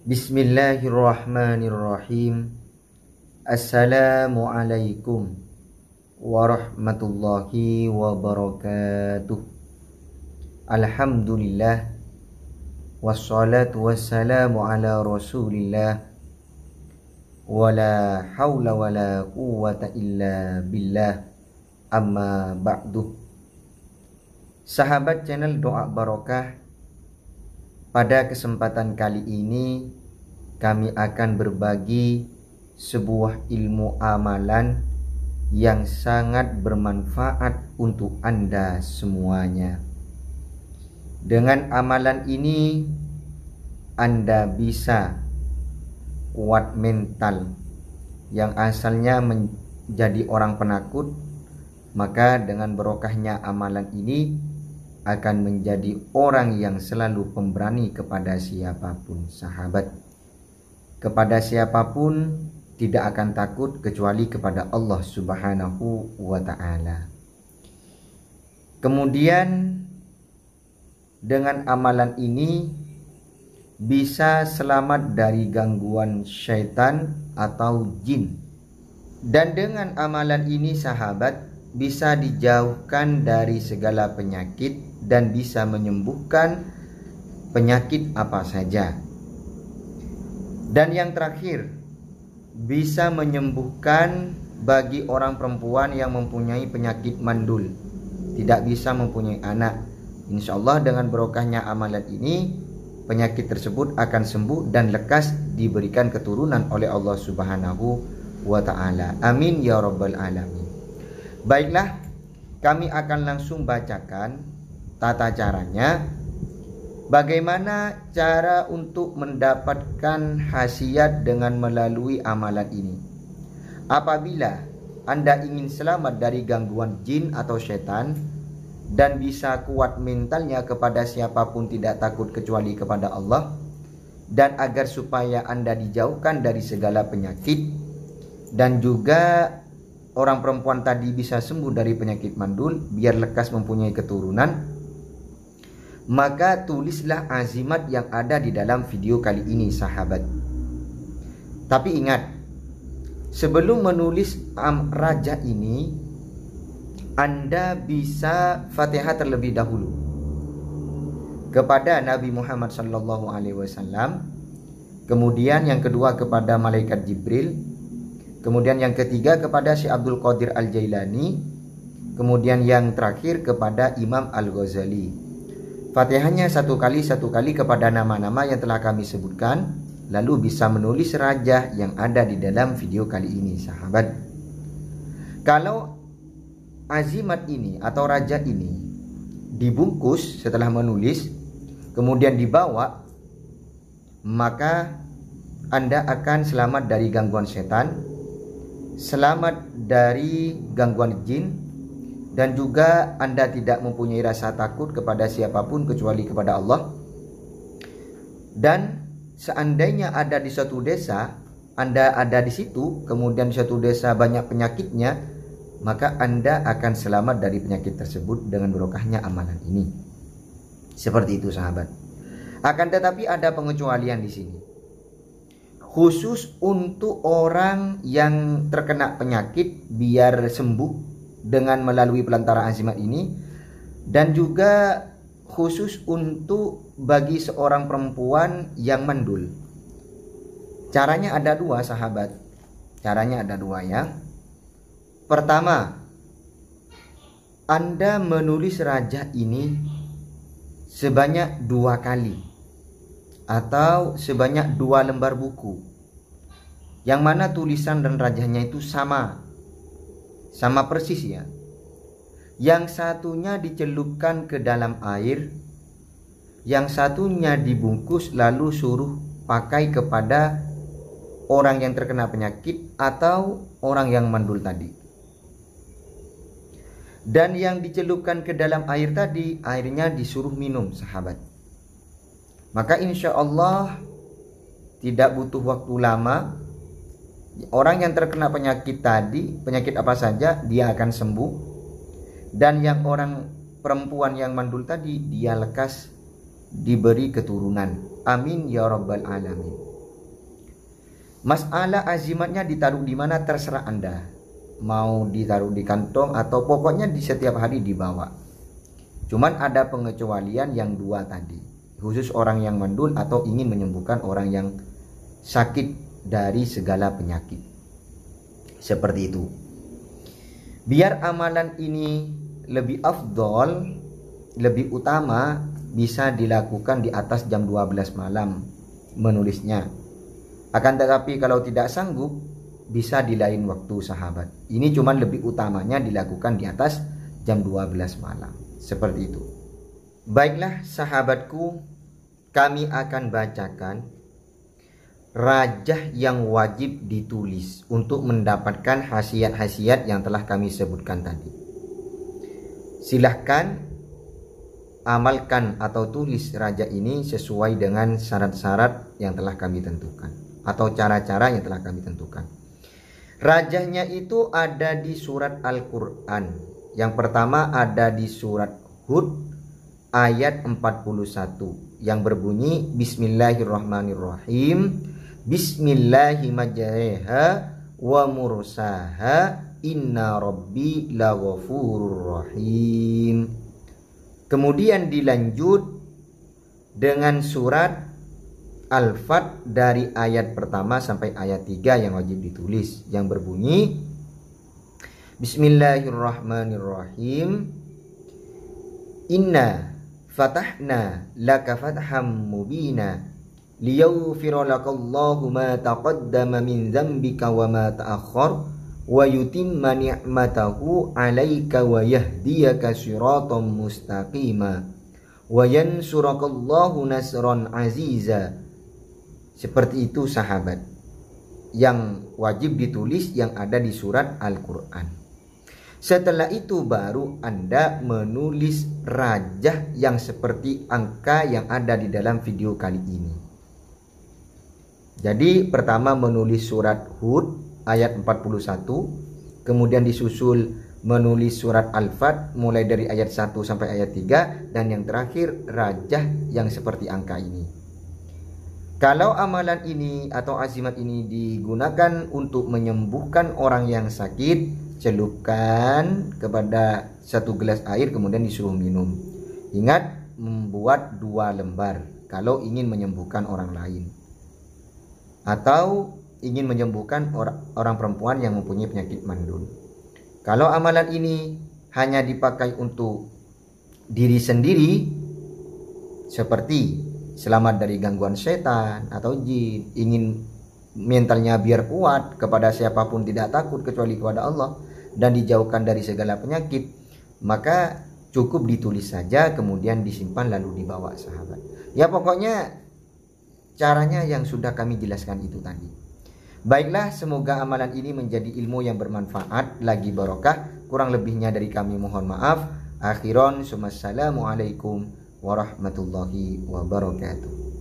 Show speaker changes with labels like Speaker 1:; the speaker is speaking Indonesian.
Speaker 1: Bismillahirrahmanirrahim. Assalamualaikum warahmatullahi wabarakatuh. Alhamdulillah, wassalatu wassalamu ala rasulillah, wala hawla wala quwwata illa billah, amma ba'du. Sahabat channel Doa Barokah, pada kesempatan kali ini kami akan berbagi sebuah ilmu amalan yang sangat bermanfaat untuk Anda semuanya. Dengan amalan ini Anda bisa kuat mental. Yang asalnya menjadi orang penakut, maka dengan barokahnya amalan ini akan menjadi orang yang selalu pemberani kepada siapapun, sahabat. Kepada siapapun tidak akan takut kecuali kepada Allah Subhanahu wa ta'ala. Kemudian dengan amalan ini bisa selamat dari gangguan syaitan atau jin. Dan dengan amalan ini, sahabat, bisa dijauhkan dari segala penyakit dan bisa menyembuhkan penyakit apa saja. Dan yang terakhir, bisa menyembuhkan bagi orang perempuan yang mempunyai penyakit mandul, tidak bisa mempunyai anak. Insya Allah dengan barokahnya amalan ini, penyakit tersebut akan sembuh dan lekas diberikan keturunan oleh Allah Subhanahu wa ta'ala. Amin ya rabbal alamin. Baiklah, kami akan langsung bacakan tata caranya. Bagaimana cara untuk mendapatkan khasiat dengan melalui amalan ini? Apabila Anda ingin selamat dari gangguan jin atau setan dan bisa kuat mentalnya kepada siapapun, tidak takut kecuali kepada Allah, dan agar supaya Anda dijauhkan dari segala penyakit, dan juga orang perempuan tadi bisa sembuh dari penyakit mandul biar lekas mempunyai keturunan, maka tulislah azimat yang ada di dalam video kali ini, sahabat. Tapi ingat, sebelum menulis raja ini, Anda bisa Fatihah terlebih dahulu kepada Nabi Muhammad SAW, kemudian yang kedua kepada malaikat Jibril, kemudian yang ketiga kepada Syekh Abdul Qadir Al-Jailani, kemudian yang terakhir kepada Imam Al-Ghazali. Fatihahnya satu kali kepada nama-nama yang telah kami sebutkan, lalu bisa menulis rajah yang ada di dalam video kali ini, sahabat. Kalau azimat ini atau rajah ini dibungkus setelah menulis, kemudian dibawa, maka Anda akan selamat dari gangguan setan, selamat dari gangguan jin, dan juga Anda tidak mempunyai rasa takut kepada siapapun kecuali kepada Allah. Dan seandainya ada di suatu desa, Anda ada di situ, kemudian di suatu desa banyak penyakitnya, maka Anda akan selamat dari penyakit tersebut dengan barokahnya amalan ini. Seperti itu, sahabat. Akan tetapi ada pengecualian di sini. Khusus untuk orang yang terkena penyakit biar sembuh dengan melalui pelantara azimat ini, dan juga khusus untuk bagi seorang perempuan yang mandul. Caranya ada dua, sahabat. Caranya ada dua, ya. Pertama, Anda menulis rajah ini sebanyak 2 kali atau sebanyak 2 lembar buku, yang mana tulisan dan rajahnya itu sama persis, ya. Yang satunya dicelupkan ke dalam air, yang satunya dibungkus lalu suruh pakai kepada orang yang terkena penyakit atau orang yang mandul tadi. Dan yang dicelupkan ke dalam air tadi, airnya disuruh minum, sahabat. Maka insya Allah tidak butuh waktu lama, orang yang terkena penyakit tadi, penyakit apa saja, dia akan sembuh. Dan yang orang perempuan yang mandul tadi, dia lekas diberi keturunan. Amin ya rabbal alamin. Masalah azimatnya ditaruh di mana terserah Anda. Mau ditaruh di kantong atau pokoknya di setiap hari dibawa. Cuman ada pengecualian yang dua tadi. Khusus orang yang mandul atau ingin menyembuhkan orang yang sakit dari segala penyakit. Seperti itu. Biar amalan ini lebih afdol, lebih utama, bisa dilakukan di atas jam 12 malam menulisnya. Akan tetapi kalau tidak sanggup, bisa di lain waktu sahabat. Ini cuma lebih utamanya dilakukan di atas jam 12 malam. Seperti itu. Baiklah sahabatku, kami akan bacakan rajah yang wajib ditulis untuk mendapatkan khasiat-khasiat yang telah kami sebutkan tadi. Silahkan amalkan atau tulis rajah ini sesuai dengan syarat-syarat yang telah kami tentukan atau cara-cara yang telah kami tentukan. Rajahnya itu ada di surat Al-Quran. Yang pertama ada di surat Hud ayat 41 yang berbunyi Bismillahirrahmanirrahim. Bismillahi majreha wa mursaha inna rabbi laghafurur rahim. Kemudian dilanjut dengan surat Al-Fat dari ayat pertama sampai ayat 3 yang wajib ditulis, yang berbunyi Bismillahirrahmanirrahim. Inna fatahna laka fatham mubina liyaghfira lakallahu ma taqaddama min dzambika wa ma ta'akhkhar wa yutimma ni'matahu 'alaika wa yahdiyaka siratan mustaqima wa yansurakallahu nasran aziza. Seperti itu sahabat, yang wajib ditulis yang ada di surat Al-Quran. Setelah itu baru Anda menulis rajah yang seperti angka yang ada di dalam video kali ini. Jadi pertama menulis surat Hud ayat 41, kemudian disusul menulis surat Al-Fat mulai dari ayat 1 sampai ayat 3, dan yang terakhir rajah yang seperti angka ini. Kalau amalan ini atau azimat ini digunakan untuk menyembuhkan orang yang sakit, celupkan kepada 1 gelas air kemudian disuruh minum. Ingat, membuat 2 lembar kalau ingin menyembuhkan orang lain, atau ingin menyembuhkan orang perempuan yang mempunyai penyakit mandul. Kalau amalan ini hanya dipakai untuk diri sendiri, seperti selamat dari gangguan setan atau jin, ingin mentalnya biar kuat, kepada siapapun tidak takut kecuali kepada Allah, dan dijauhkan dari segala penyakit, maka cukup ditulis saja kemudian disimpan lalu dibawa sahabat. Ya pokoknya caranya yang sudah kami jelaskan itu tadi. Baiklah, semoga amalan ini menjadi ilmu yang bermanfaat, lagi barokah. Kurang lebihnya dari kami mohon maaf. Akhiron, assalamualaikum warahmatullahi wabarakatuh.